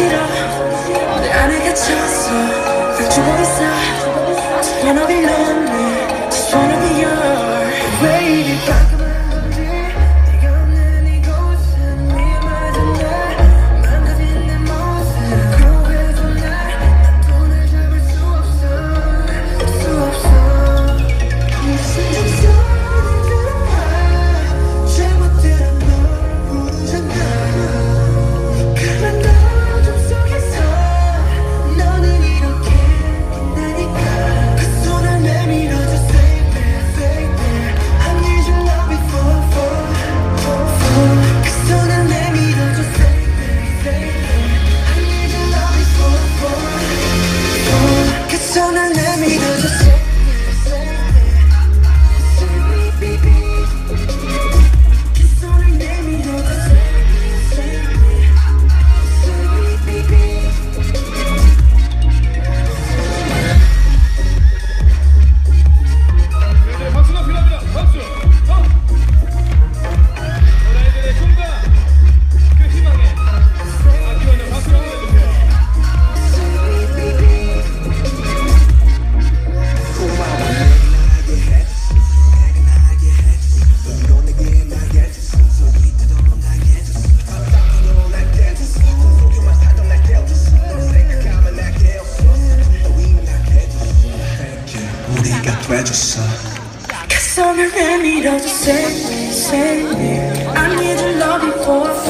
싫어 내 안에 갇혔어 날 주고 있어 Just wanna be lonely Just wanna be yours Baby 깔끔한 건지 네가 없는 이곳은 위험하던 날 망가진 내 모습 그래도 난 돈을 잡을 수 없어 이 심장 소리는 들어봐 잘못된 널 부르잖아 그만 어둠 속에서 너는 이렇게 빛나니까 그 손을 내밀어줘 Save it, save it I need your love before 그 손을 내밀어줘 Save it, save it I need your love before 그 손을 내밀어줘 Save it, save it Save me, baby 그 손을 내밀어줘 Save it, save it Save me, baby 네, 박수가 필요합니다. 박수. 너희들의 꿈과 그 희망에 아끼는 박수를 보내주세요. 우리가 돼줬어 그 손을 내밀어줘 Save me, save me I need your love before